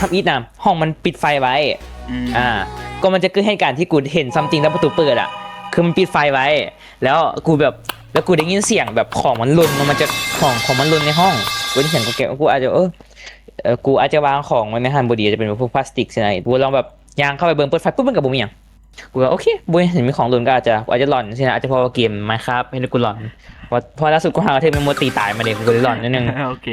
ทำอีทนะห้องมันปิดไฟไว้ก็มันจะเกิดเหตุการณ์ที่กูเห็นซัมติงแล้วประตูเปิดอ่ะคือมันปิดไฟไว้ แล้วกูแบบแล้วกูได้ยินเสียงแบบของมันหล่นมันจะของมันหล่นในห้องกูได้เสียงกูแกะกูอาจจะกูอาจจะวางของไว้ในหันบดีจะเป็นพวกพลาสติกใช่ไหมกูลองแบบยางเข้าไปเบิ่งเปิดไฟปุ๊บมันกับบุ้มอย่างกูก็โอเคบุ้มเห็นมีของหล่นก็อาจจะหลอนใช่ไหมอาจจะเพราะว่าเกมมาครับให้กูหลอนพอล่าสุดกูหาเทปเมมโมตีตายมาเด็กกูเลยหลอนนิดนึง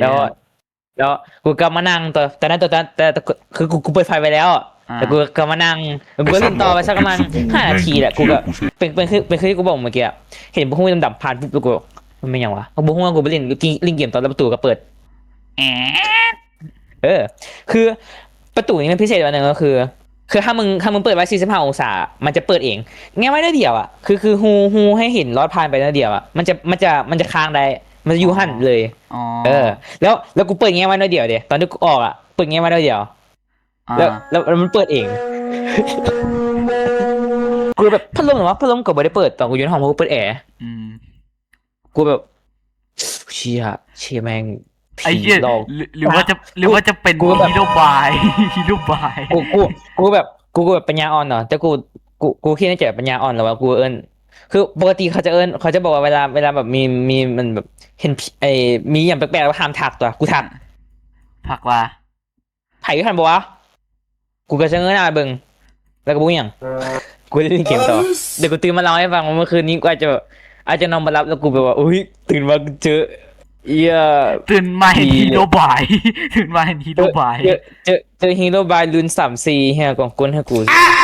แล้วกูก็มานั่งตอนนั้นแต่คือกูเปิดไฟไปแล้วแต่กูก็มานั่งกูก็เล่นต่อไปสักประมาณ5 นาทีแหละกูก็เป็นคือที่กูบอกเมื่อกี้เห็นบุ้งดำๆผ่านปุ๊บกูมันเป็นยังวะบุ้งว่ากูไปเล่นเกมตอนแล้วประตูก็เปิดคือประตูนี้มันพิเศษวันหนึ่งก็คือถ้ามึงเปิดไว้45 องศามันจะเปิดเองง่ายไว้ได้เดียวอ่ะคือฮูให้เห็นลอดผ่านไปได้เดียวอ่ะมันจะค้างได้มันจะอยู่หั่นเลยแล้วกูเปิดเงี้ยไว้น้อยเดียวเดียวตอนที่กูออกอ่ะเปิดเงี้ยไว้น้อยเดียวแล้วมันเปิดเองกูแบบพัดลมหรอวะพัดลมก็ไม่ได้เปิดตอนกูอยู่ในห้องเพราะกูเปิดแอร์กูแบบเชี่ยแม่งไอ้เหี้ยหรือว่าจะเป็นฮีโร่บายฮีโร่บายกูแบบปัญญาอ่อนเนาะแต่กูคิดในใจปัญญาอ่อนแล้วว่ากูคือปกติเขาจะบอกว่าเวลาแบบมีมันแบบเห็นมีอย่างแปลกๆแล้วห้ามทักตัวกูทัก ผักว่าไผ่ยุทันบอกว่ากูก็จะเงยหน้าไปเบิ่งแล้วก็บุ้งอย่างกูเล่นเกมต่อเดี๋ยวกูตื่นมาเล่าให้ฟังว่าเมื่อคืนนี้กูอาจจะนอนมารับแล้วกูแบบว่าอุ้ยตื่นมาเจอตื่นมาเห็นฮีโร่บายตื่นมาเห็นฮีโร่บายเจอฮีโร่บายลุน3-4เฮียกองก้นให้กู